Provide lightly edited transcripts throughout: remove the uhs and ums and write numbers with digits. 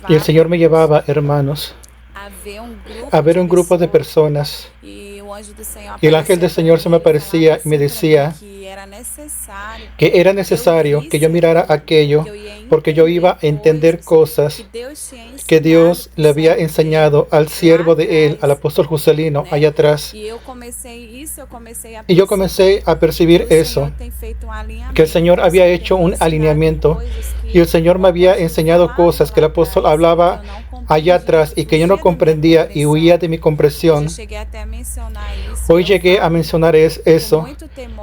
Y el Señor me llevaba, hermanos, a ver un grupo de personas. Y el ángel del Señor se me aparecía y me decía que era necesario que yo mirara aquello, porque yo iba a entender cosas que Dios le había enseñado al siervo de él, al apóstol Juscelino, allá atrás. Y yo comencé a percibir eso, que el Señor había hecho un alineamiento y el Señor me había enseñado cosas que el apóstol hablaba allá atrás y que yo no comprendía y huía de mi comprensión. Hoy llegué a mencionar eso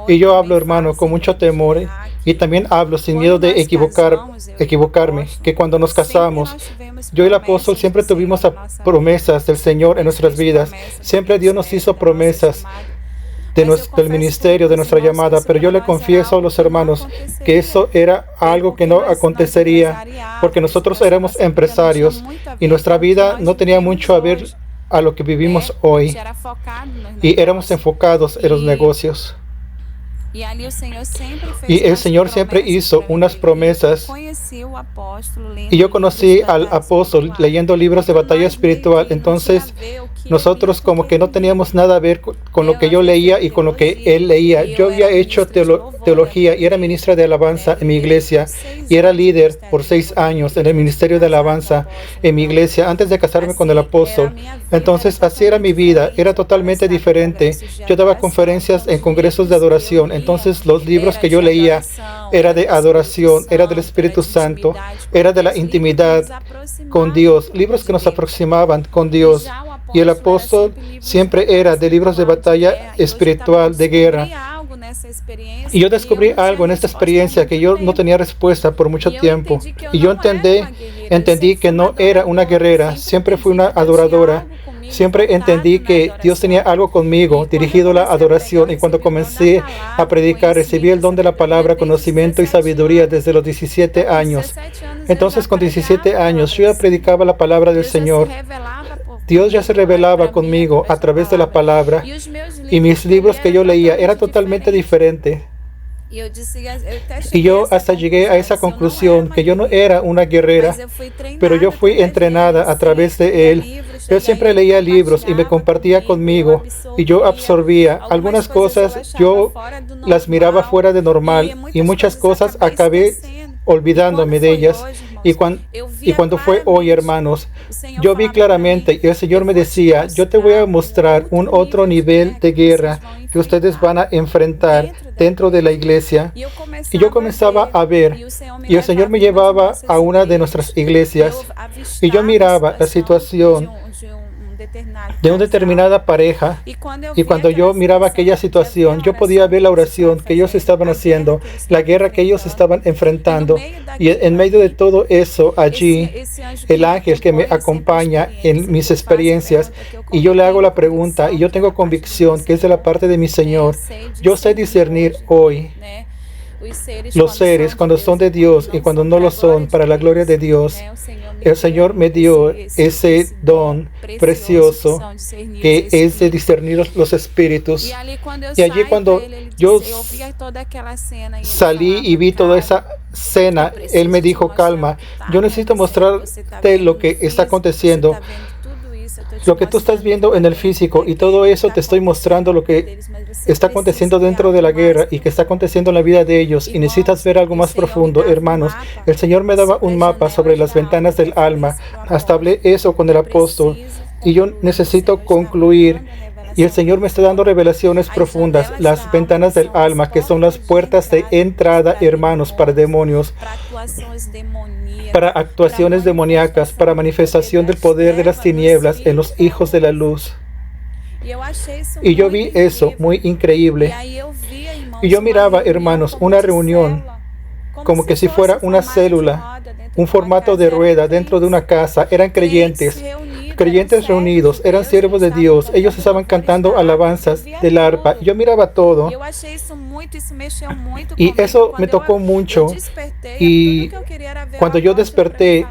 y yo hablo, hermano, con mucho temor y también hablo sin miedo de equivocarme, que cuando nos casamos, yo y el apóstol siempre tuvimos promesas del Señor en nuestras vidas. Siempre Dios nos hizo promesas del ministerio, de nuestra llamada, pero yo le confieso a los hermanos que eso era algo que no acontecería, porque nosotros éramos empresarios y nuestra vida no tenía mucho a ver a lo que vivimos hoy, y éramos enfocados en los negocios. Y el Señor siempre hizo unas promesas. Y yo conocí al apóstol leyendo libros de batalla espiritual. Entonces nosotros como que no teníamos nada a ver con lo que yo leía y con lo que él leía. Yo había hecho teología y era ministra de alabanza en mi iglesia. Y era líder por 6 años en el ministerio de alabanza en mi iglesia antes de casarme con el apóstol. Entonces así era mi vida. Era totalmente diferente. Yo daba conferencias en congresos de adoración. Entonces los libros que yo leía era de adoración, era del Espíritu Santo, era de la intimidad con Dios, libros que nos aproximaban con Dios. Y el apóstol siempre era de libros de batalla espiritual, de guerra. Y yo descubrí algo en esta experiencia que yo no tenía respuesta por mucho tiempo. Y yo entendí que no era una guerrera, siempre fui una adoradora. Siempre entendí que Dios tenía algo conmigo, dirigido a la adoración, y cuando comencé a predicar, recibí el don de la palabra, conocimiento y sabiduría desde los 17 años. Entonces, con 17 años, yo ya predicaba la palabra del Señor. Dios ya se revelaba conmigo a través de la palabra, y mis libros que yo leía eran totalmente diferentes. Y yo hasta llegué a esa conclusión que yo no era una guerrera, pero yo fui entrenada a través de Él. Él siempre leía libros y me compartía conmigo y yo absorbía. Algunas cosas yo las miraba fuera de normal y muchas cosas acabé olvidándome de ellas. Y cuando fue hoy, hermanos, yo vi claramente y el Señor me decía, yo te voy a mostrar un otro nivel de guerra que ustedes van a enfrentar dentro de la iglesia. Y yo comenzaba a ver, y el Señor me llevaba a una de nuestras iglesias, y yo miraba la situación de una determinada pareja, y cuando yo miraba aquella situación, yo podía ver la oración que ellos estaban haciendo, la guerra que ellos estaban enfrentando, y en medio de todo eso, allí, el ángel que me acompaña en mis experiencias, y yo le hago la pregunta, y yo tengo convicción que es de la parte de mi Señor. Yo sé discernir hoy los seres cuando son de Dios y cuando no lo son, para la gloria de Dios. El Señor me dio ese don precioso que es de discernir los espíritus. Y allí cuando yo salí y vi toda esa escena, Él me dijo, calma, yo necesito mostrarte lo que está aconteciendo. Lo que tú estás viendo en el físico y todo eso te estoy mostrando lo que está aconteciendo dentro de la guerra y que está aconteciendo en la vida de ellos, y necesitas ver algo más profundo, hermanos. El Señor me daba un mapa sobre las ventanas del alma. Hasta hablé eso con el apóstol y yo necesito concluir. Y el Señor me está dando revelaciones profundas, las ventanas del alma, que son las puertas de entrada, hermanos, para demonios, para actuaciones demoníacas, para manifestación del poder de las tinieblas en los hijos de la luz. Y yo vi eso muy increíble. Y yo miraba, hermanos, una reunión como que si fuera una célula, un formato de rueda dentro de una casa. Eran creyentes reunidos, eran siervos de Dios. Ellos estaban cantando alabanzas del arpa. Yo miraba todo y eso me tocó mucho. Y cuando yo desperté,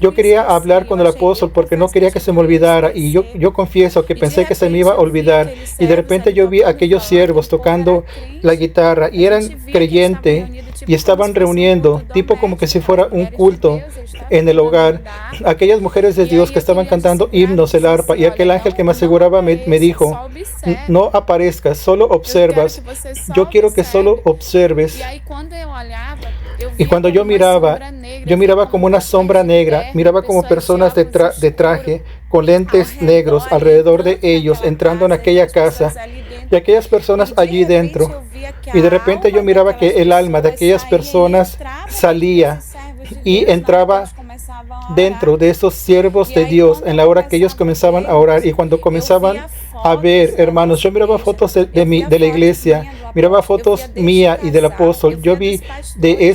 Yo quería hablar con el apóstol porque no quería que se me olvidara, y yo confieso que pensé que se me iba a olvidar, y de repente yo vi a aquellos siervos tocando la guitarra y eran creyentes y estaban reuniendo, tipo como que si fuera un culto en el hogar, aquellas mujeres de Dios que estaban cantando himnos, el arpa, y aquel ángel que me aseguraba me dijo: no aparezcas, solo observas. Yo quiero que solo observes. Y cuando yo miraba como una sombra negra, miraba como personas de traje, con lentes negros alrededor de ellos, entrando en aquella casa, y aquellas personas allí dentro. Y de repente yo miraba que el alma de aquellas personas salía y entraba dentro de esos siervos de Dios en la hora que ellos comenzaban a orar. Y cuando comenzaban a ver, hermanos, yo miraba fotos de la iglesia, miraba fotos mía y del apóstol. Yo vi de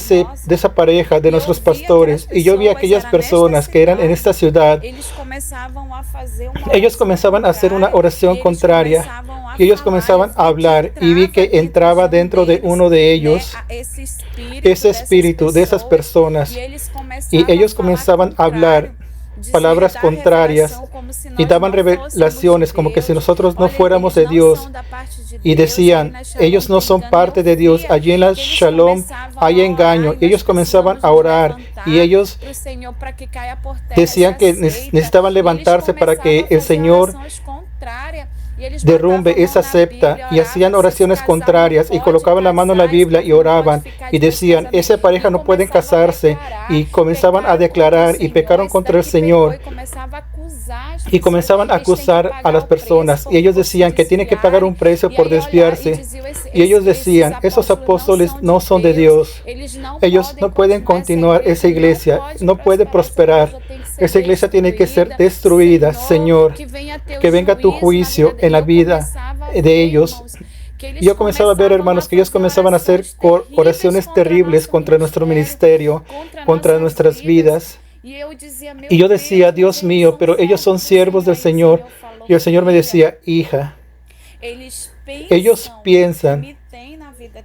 esa pareja, de nuestros pastores, y yo vi aquellas personas que eran en esta ciudad. Ellos comenzaban a hacer una oración contraria, y ellos comenzaban a hablar, y vi que entraba dentro de uno de ellos ese espíritu de esas personas, y ellos comenzaban a hablar palabras contrarias y daban revelaciones como que si nosotros no fuéramos de Dios, y decían: ellos no son parte de Dios, allí en la Shalom hay engaño. Y ellos comenzaban a orar, y ellos decían que necesitaban levantarse para que el Señor derrumbe esa secta, y hacían oraciones contrarias y colocaban la mano en la Biblia y oraban y decían: esa pareja no pueden casarse, y comenzaban a declarar y pecaron contra el Señor, y comenzaban a acusar a las personas, y ellos decían que tienen que pagar un precio por desviarse, y ellos decían: esos apóstoles no son de Dios, ellos no pueden continuar, esa iglesia no puede prosperar, esa iglesia tiene que ser destruida. Señor, que venga tu juicio en la vida de ellos. Yo comenzaba a ver, hermanos, que ellos comenzaban a hacer oraciones terribles contra nuestro ministerio, contra nuestras vidas. Y yo decía: Dios mío, pero ellos son siervos del Señor. Y el Señor me decía: hija, ellos piensan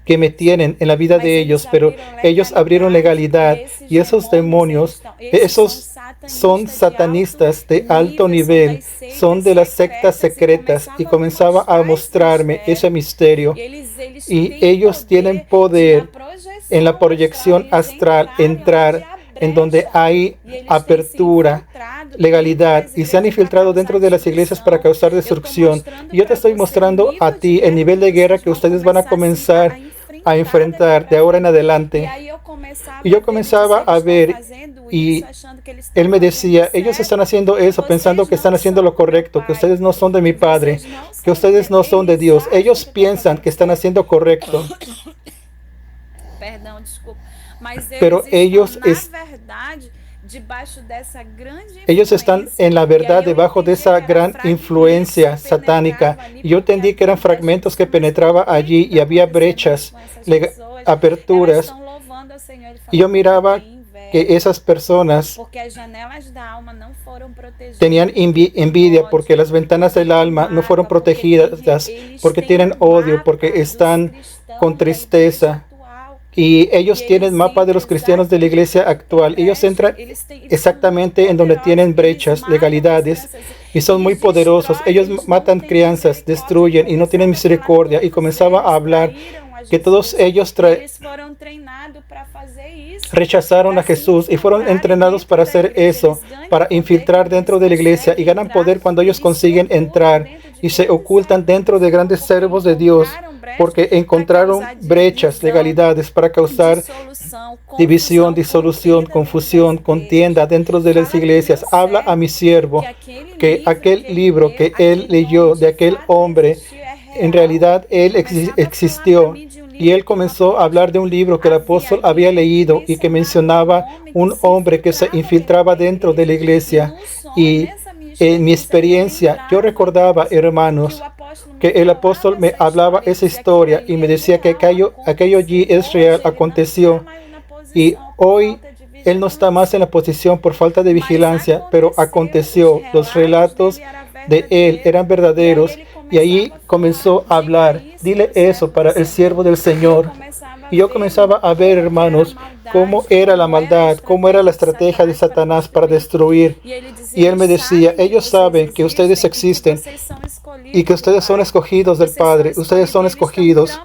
que me tienen en la vida de ellos, pero ellos abrieron legalidad, y esos demonios, esos son satanistas de alto nivel, son de las sectas secretas, y comenzaba a mostrarme ese misterio, y ellos tienen poder en la proyección astral, entrar en donde hay apertura, legalidad, y se han infiltrado dentro de las iglesias para causar destrucción. Y yo te estoy mostrando a ti el nivel de guerra que ustedes van a comenzar a enfrentar de ahora en adelante. Y yo comenzaba a ver, y él me decía: ellos están haciendo eso pensando que están haciendo lo correcto, que ustedes no son de mi Padre, que ustedes no son de Dios. Ellos piensan que están haciendo correcto, pero ellos están en la verdad debajo de esa gran influencia satánica. Y yo entendí que eran fragmentos que penetraban allí, y había brechas, aperturas. Y yo miraba que esas personas tenían envidia porque las ventanas del alma no fueron protegidas, porque tienen odio, porque están con tristeza. Y ellos tienen mapa de los cristianos de la iglesia actual. Ellos entran exactamente en donde tienen brechas, legalidades, y son muy poderosos. Ellos matan crianzas, destruyen y no tienen misericordia. Y comenzaba a hablar que todos ellos rechazaron a Jesús y fueron entrenados para hacer eso, para infiltrar dentro de la iglesia, y ganan poder cuando ellos consiguen entrar y se ocultan dentro de grandes siervos de Dios, porque encontraron brechas, legalidades para causar división, disolución, confusión, contienda dentro de las iglesias. Habla a mi siervo que aquel libro que él leyó de aquel hombre, en realidad él existió, y él comenzó a hablar de un libro que el apóstol había leído y que mencionaba un hombre que se infiltraba dentro de la iglesia. Y en mi experiencia, yo recordaba, hermanos, que el apóstol me hablaba esa historia y me decía que aquello allí es real, aconteció. Y hoy él no está más en la posición por falta de vigilancia, pero aconteció. Los relatos de él eran verdaderos, y ahí comenzó a hablar. Dile eso para el siervo del Señor. Y yo comenzaba a ver, hermanos, cómo era la maldad, cómo era la estrategia de Satanás para destruir. Y él me decía, ellos saben que ustedes existen y que ustedes son escogidos del Padre, ustedes son escogidos.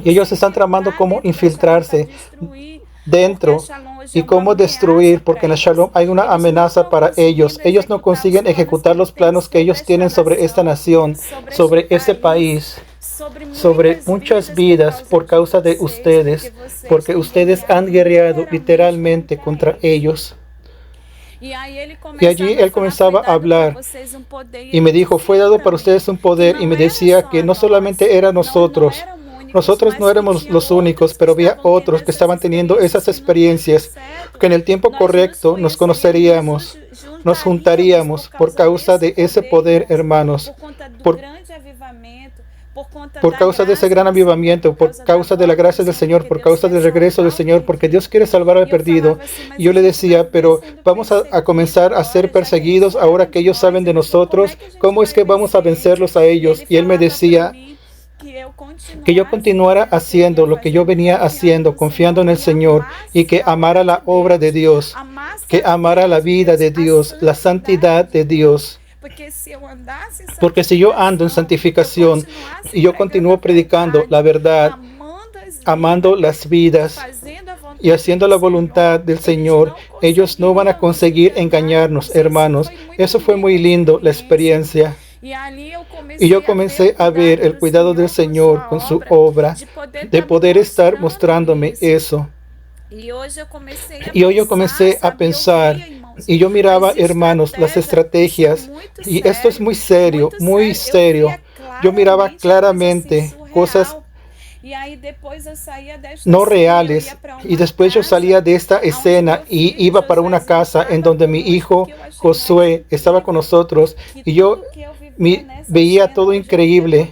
Y ellos están tramando cómo infiltrarse dentro y cómo destruir, porque en la Shalom hay una amenaza para ellos. Ellos no consiguen ejecutar los planos que ellos tienen sobre esta nación, sobre este país, sobre muchas vidas por causa de ustedes, porque ustedes han guerreado literalmente contra ellos. Y allí él comenzaba a hablar y me dijo, fue dado para ustedes un poder, y me decía que no solamente era nosotros no éramos los únicos, pero había otros que estaban teniendo esas experiencias, que en el tiempo correcto nos conoceríamos, nos juntaríamos por causa de ese poder, hermanos, por causa de ese gran avivamiento, por causa de la gracia del Señor, por causa del regreso del Señor, porque Dios quiere salvar al perdido. Y yo le decía, pero vamos a comenzar a ser perseguidos ahora que ellos saben de nosotros. ¿Cómo es que vamos a vencerlos a ellos? Y él me decía que yo continuara haciendo lo que yo venía haciendo, confiando en el Señor, y que amara la obra de Dios, que amara la vida de Dios, la santidad de Dios. Porque si yo ando en santificación y yo continúo predicando la verdad, amando las vidas y haciendo la voluntad del Señor, ellos no van a conseguir engañarnos, hermanos. Eso fue muy lindo, la experiencia. Y yo comencé a ver el cuidado del Señor con su obra, de poder estar mostrándome eso. Y hoy yo comencé a pensar, y yo miraba, hermanos, las estrategias, y esto es muy serio, muy serio. Yo miraba claramente cosas no reales, y después yo salía de esta escena y iba para una casa en donde mi hijo Josué estaba con nosotros, y yo veía todo increíble,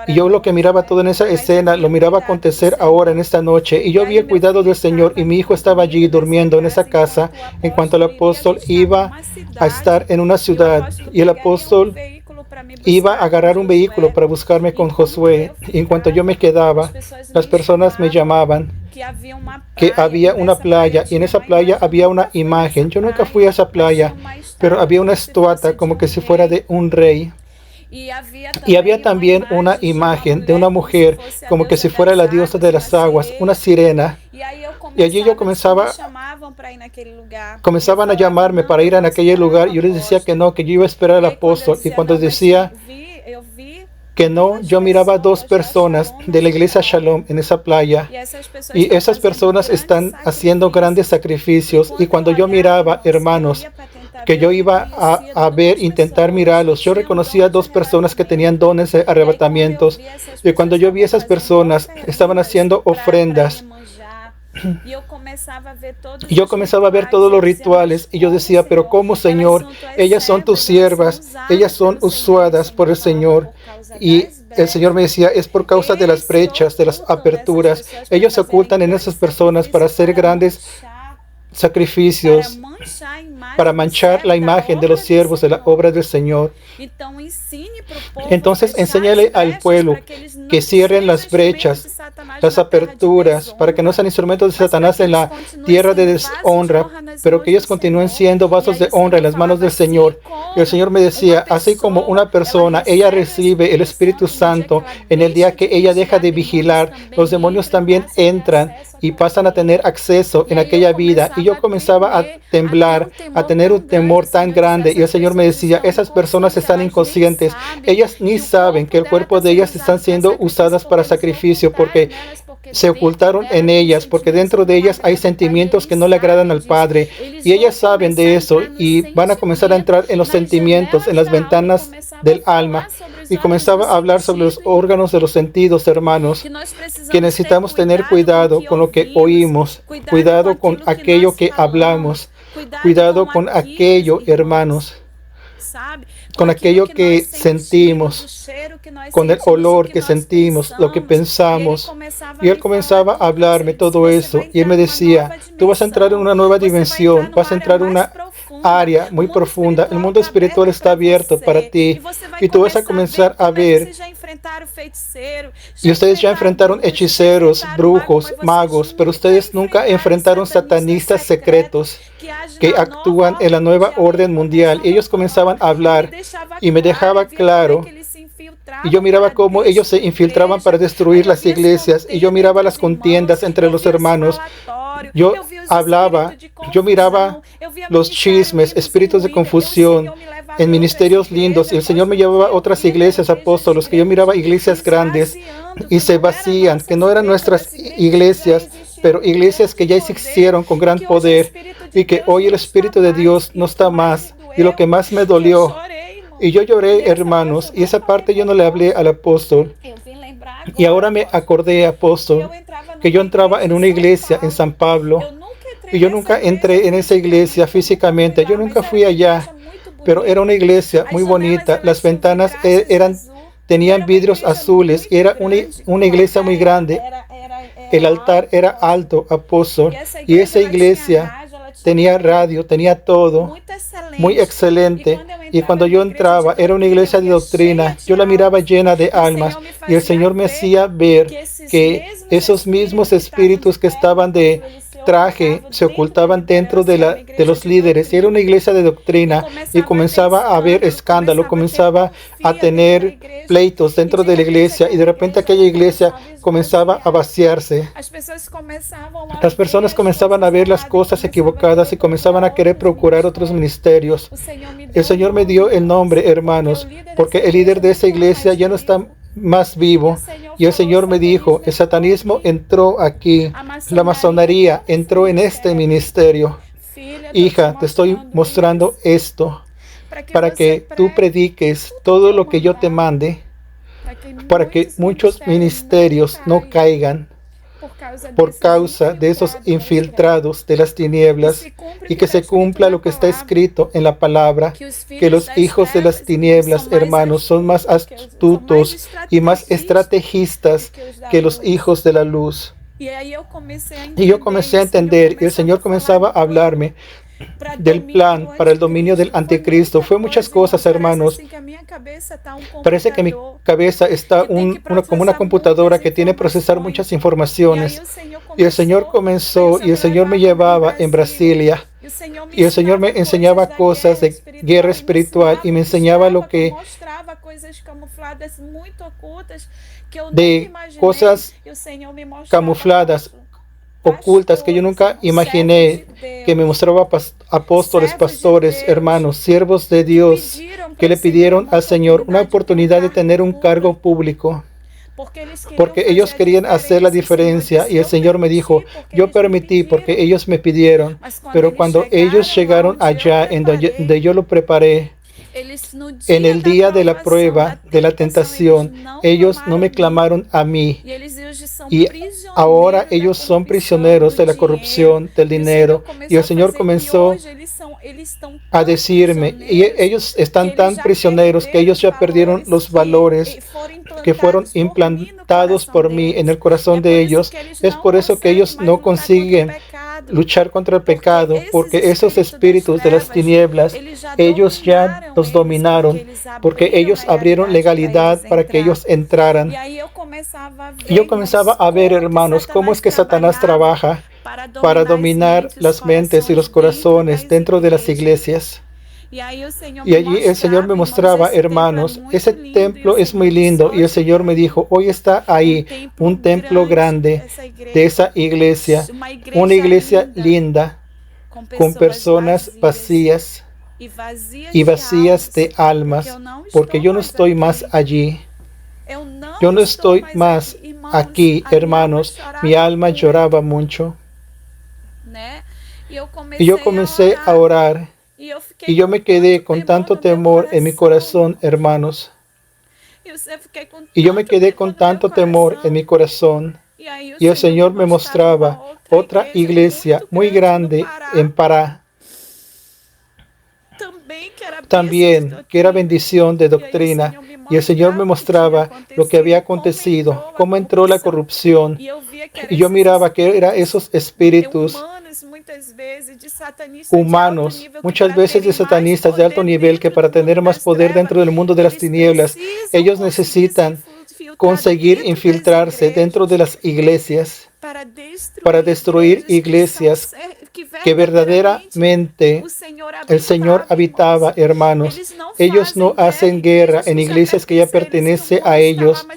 y yo lo que miraba todo en esa escena lo miraba acontecer ahora en esta noche, y yo vi el cuidado del Señor, y mi hijo estaba allí durmiendo en esa casa en cuanto el apóstol iba a estar en una ciudad, y el apóstol iba a agarrar un vehículo para buscarme con Josué. Y en cuanto yo me quedaba, las personas me llamaban que había una playa, y en esa playa había una imagen. Yo nunca fui a esa playa, pero había una estatua como que si fuera de un rey. Y había también una imagen de una mujer como que si fuera la diosa de las aguas, una sirena. Y allí yo comenzaban a llamarme para ir a aquel lugar, y yo les decía que no, que yo iba a esperar al apóstol. Y cuando decía que no, yo miraba dos personas de la iglesia Shalom en esa playa, y esas personas están haciendo grandes sacrificios. Y cuando yo miraba, hermanos, que yo iba a ver, intentar mirarlos, yo reconocía dos personas que tenían dones de arrebatamientos, y cuando yo vi esas personas, estaban haciendo ofrendas. Y yo comenzaba a ver todos los rituales, y yo decía, pero ¿cómo, Señor? Ellas son tus siervas, ellas son usadas por el Señor. Y el Señor me decía, es por causa de las brechas, de las aperturas. Ellos se ocultan en esas personas para hacer grandes sacrificios, para manchar la imagen de los siervos de la obra del Señor. Entonces enséñale al pueblo que cierren las brechas, las aperturas, para que no sean instrumentos de Satanás en la tierra de deshonra, pero que ellos continúen siendo vasos de honra en las manos del Señor. Y el Señor me decía, así como una persona, ella recibe el Espíritu Santo en el día que ella deja de vigilar, los demonios también entran y pasan a tener acceso en aquella vida. Y yo comenzaba a temblar, a tener un temor tan grande, y el Señor me decía, esas personas están inconscientes, ellas ni saben que el cuerpo de ellas están siendo usadas para sacrificio, porque se ocultaron en ellas, porque dentro de ellas hay sentimientos que no le agradan al Padre, y ellas saben de eso, y van a comenzar a entrar en los sentimientos, en las ventanas del alma. Y comenzaba a hablar sobre los órganos de los sentidos, hermanos, que necesitamos tener cuidado con lo que oímos, cuidado con aquello que hablamos, cuidado con aquello, hermanos, con aquello que sentimos, con el olor que sentimos, lo que pensamos. Y él comenzaba a hablarme todo eso, y él me decía, tú vas a entrar en una nueva dimensión, vas a entrar en una área muy profunda. El mundo espiritual está abierto para ti y tú vas a comenzar a ver. Y ustedes ya enfrentaron hechiceros, brujos, magos, pero ustedes nunca enfrentaron satanistas secretos que actúan en la nueva orden mundial. Ellos comenzaban a hablar y me dejaba claro. Y yo miraba cómo ellos se infiltraban para destruir las iglesias. Y yo miraba las contiendas entre los hermanos. Yo hablaba, yo miraba los chismes, espíritus de confusión en ministerios lindos. Y el Señor me llevaba a otras iglesias, apóstolos, que yo miraba iglesias grandes y se vacían, que no eran nuestras iglesias, pero iglesias que ya existieron con gran poder y que hoy el Espíritu de Dios no está más. Y lo que más me dolió, y yo lloré, hermanos, y esa parte yo no le hablé al apóstol. Y ahora me acordé, apóstol, que yo entraba en una iglesia en San Pablo, y yo nunca entré en esa iglesia físicamente, yo nunca fui allá, pero era una iglesia muy bonita, las ventanas tenían vidrios azules, y era una iglesia muy grande, el altar era alto, apóstol, y esa iglesia tenía radio, tenía todo, muy excelente. Y cuando yo entraba, era una iglesia de doctrina. Yo la miraba llena de almas. Y el Señor me hacía ver que esos mismos espíritus que estaban de traje se ocultaban dentro de los líderes. Y era una iglesia de doctrina. Y comenzaba a haber escándalo, comenzaba a tener pleitos dentro de la iglesia. Y de repente aquella iglesia comenzaba a vaciarse. Las personas comenzaban a ver las cosas equivocadas y comenzaban a querer procurar otros ministerios. El Señor me dio el nombre, hermanos, porque el líder de esa iglesia ya no está más vivo. Y el Señor me dijo, el satanismo entró aquí, la masonería entró en este ministerio. Hija, te estoy mostrando esto para que tú prediques todo lo que yo te mande, para que muchos ministerios no caigan por causa de esos infiltrados de las tinieblas, y que se cumpla lo que está escrito en la palabra, que los hijos de las tinieblas, hermanos, son más astutos y más estrategistas que los hijos de la luz. Y yo comencé a entender, y el Señor comenzaba a hablarme del plan para el dominio del anticristo. Fue muchas cosas, hermanos. Parece que mi cabeza está como una computadora que tiene que procesar muchas informaciones. Y el Señor comenzó, y el Señor me llevaba en Brasilia. Y el Señor me enseñaba cosas de guerra espiritual y me enseñaba lo que de cosas camufladas, ocultas, que yo nunca imaginé, que me mostraba apóstoles, pastores, hermanos, siervos de Dios, que le pidieron al Señor una oportunidad de tener un cargo público, porque ellos querían hacer la diferencia. Y el Señor me dijo, yo permití porque ellos me pidieron, pero cuando ellos llegaron allá en donde yo lo preparé, en el día de la prueba, de la tentación, ellos no me clamaron a mí. Y ahora ellos son prisioneros de la corrupción, del dinero. Y el Señor comenzó a decirme, y ellos están tan prisioneros que ellos ya perdieron los valores que fueron implantados por mí en el corazón de ellos. Es por eso que ellos no consiguen luchar contra el pecado, porque esos espíritus de las tinieblas, ellos ya los dominaron, porque ellos abrieron legalidad para que ellos entraran. Y yo comenzaba a ver, hermanos, cómo es que Satanás trabaja para dominar las mentes y los corazones dentro de las iglesias. Y allí el Señor me mostraba, hermanos, ese templo es muy lindo. Y el Señor me dijo, hoy está ahí un templo grande de esa iglesia, una iglesia linda, con personas vacías y vacías de almas, porque yo no estoy más allí. Yo no estoy más aquí, hermanos. Mi alma lloraba mucho. Y yo comencé a orar. Y yo me quedé con tanto temor en mi corazón, hermanos. Y yo me quedé con tanto temor en mi corazón. Y el Señor me mostraba otra iglesia muy grande en Pará, también que era bendición de doctrina. Y el Señor me mostraba lo que había acontecido, cómo entró la corrupción. Y yo miraba que eran esos espíritus humanos, muchas veces de satanistas de alto nivel, que para tener más poder dentro del mundo de las tinieblas, ellos necesitan conseguir infiltrarse dentro de las iglesias para destruir iglesias que verdaderamente el Señor habitaba, hermanos. Ellos no hacen guerra en iglesias que ya pertenecen a ellos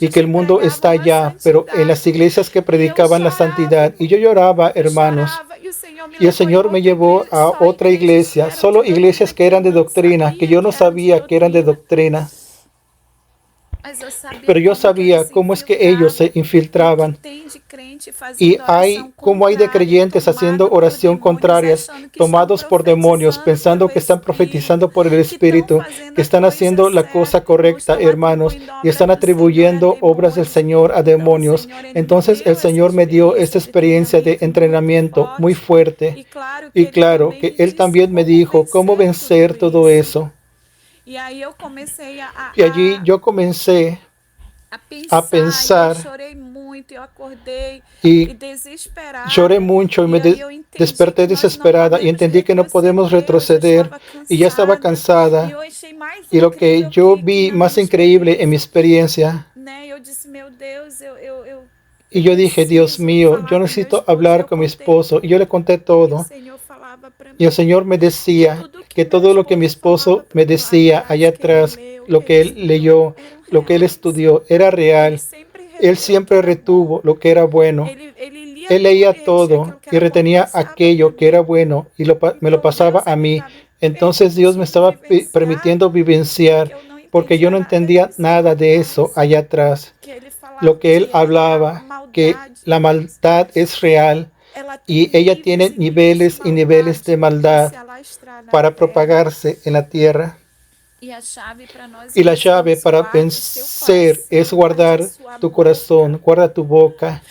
y que el mundo está allá, pero en las iglesias que predicaban la santidad. Y yo lloraba, hermanos. Y el Señor me llevó a otra iglesia, solo iglesias que eran de doctrina, que yo no sabía que eran de doctrina. Pero yo sabía cómo es que ellos se infiltraban. Y cómo hay de creyentes haciendo oración contrarias, tomados por demonios, pensando que están profetizando por el Espíritu, que están haciendo la cosa correcta, hermanos, y están atribuyendo obras del Señor a demonios. Entonces el Señor me dio esta experiencia de entrenamiento muy fuerte. Y claro que Él también me dijo cómo vencer todo eso. Y allí yo comencé a pensar y lloré mucho y me desperté desesperada y entendí que no podemos retroceder y ya estaba cansada. Y lo que yo vi más increíble en mi experiencia, y yo dije, Dios mío, yo necesito hablar con mi esposo. Y yo le conté todo. Y el Señor me decía que todo lo que mi esposo me decía allá atrás, lo que él leyó, lo que él estudió, era real. Él siempre retuvo lo que era bueno. Él leía todo y retenía aquello que era bueno y me lo pasaba a mí. Entonces Dios me estaba permitiendo vivenciar, porque yo no entendía nada de eso allá atrás. Lo que él hablaba, que la maldad es real y ella tiene niveles y niveles de maldad para propagarse en la tierra. Y la llave para vencer es guardar tu corazón, guarda tu boca,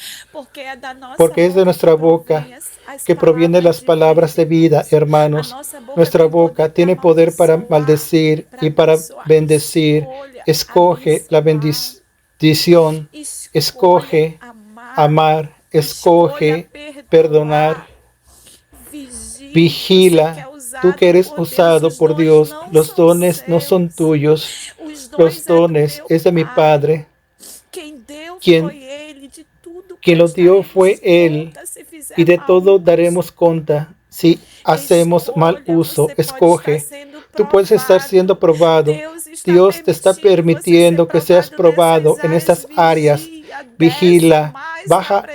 porque es de nuestra boca que provienen las palabras de vida, hermanos. Nuestra boca tiene poder para maldecir y para bendecir. Escoge la bendición, escoge amar, escoge perdonar. Vigila, tú que eres usado por Dios. Los dones no son tuyos, los dones es de mi Padre. Quien lo dio fue Él, y de todo daremos cuenta. Si hacemos mal uso, escoge. Tú puedes estar siendo probado. Dios te está permitiendo que seas probado en estas áreas. Vigila, baja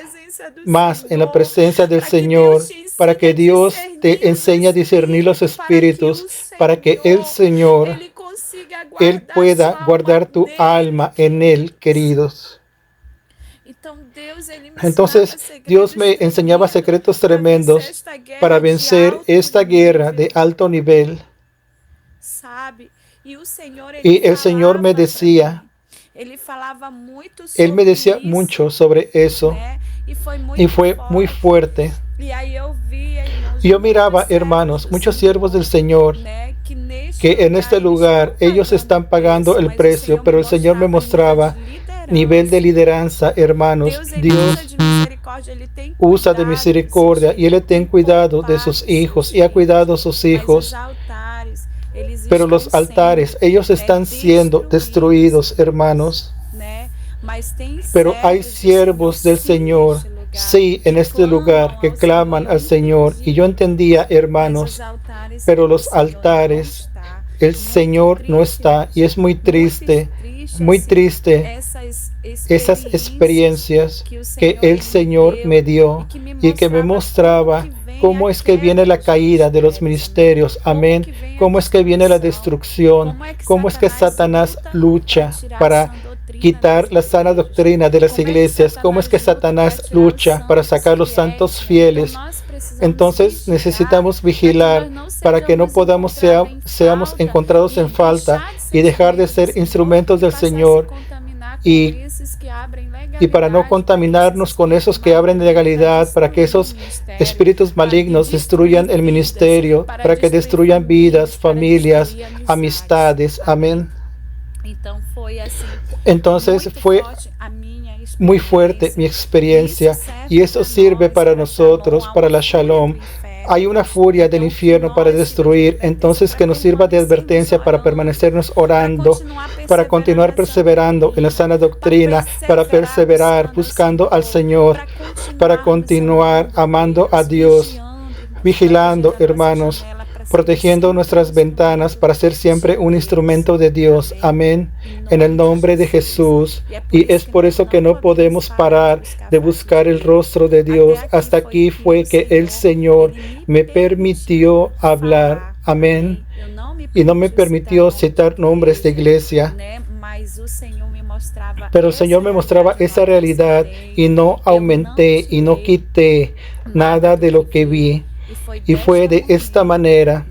más en la presencia del Señor, para que Dios te enseñe a discernir los espíritus, para que el Señor, Él pueda guardar tu alma en Él, queridos. Entonces Dios me enseñaba secretos tremendos para vencer esta guerra de alto nivel. Y el Señor me decía, Él me decía mucho sobre eso, y fue muy fuerte. Y yo miraba, hermanos, muchos siervos del Señor, que en este lugar ellos están pagando el precio, pero el Señor me mostraba nivel de lideranza, hermanos. Dios usa de misericordia y Él tiene cuidado de sus hijos y ha cuidado a sus hijos. Pero los altares, ellos están siendo destruidos, hermanos. Pero hay siervos del Señor, sí, en este lugar, que claman al Señor. Y yo entendía, hermanos, pero los altares, el Señor no está. Y es muy triste esas experiencias que el Señor me dio y que me mostraba cómo es que viene la caída de los ministerios. Amén. Cómo es que viene la destrucción. Cómo es que Satanás lucha para quitar la sana doctrina de las iglesias. Cómo es que Satanás lucha para sacar los santos fieles. Entonces necesitamos vigilar para que no seamos encontrados en falta y dejar de ser instrumentos del Señor, y para no contaminarnos con esos que abren legalidad, para que esos espíritus malignos destruyan el ministerio, para que destruyan vidas, familias, amistades. Amén. Entonces fue muy fuerte mi experiencia y eso sirve para nosotros, para la Shalom. Hay una furia del infierno para destruir, entonces que nos sirva de advertencia para permanecernos orando, para continuar perseverando en la sana doctrina, para perseverar buscando al Señor, para continuar amando a Dios, vigilando, hermanos, protegiendo nuestras ventanas para ser siempre un instrumento de Dios. Amén. En el nombre de Jesús. Y es por eso que no podemos parar de buscar el rostro de Dios. Hasta aquí fue que el Señor me permitió hablar. Amén. Y no me permitió citar nombres de iglesia. Pero el Señor me mostraba esa realidad y no aumenté y no quité nada de lo que vi. Y fue de esta manera.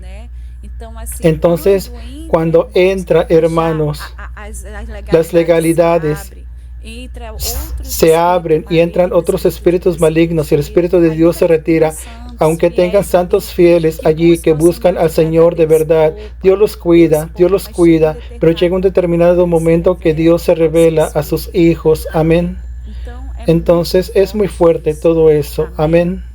Entonces, cuando entra, hermanos, las legalidades se abren y entran otros espíritus malignos y el Espíritu de Dios se retira. Aunque tengan santos fieles allí que buscan al Señor de verdad, Dios los cuida, pero llega un determinado momento que Dios se revela a sus hijos. Amén. Entonces es muy fuerte todo eso. Amén.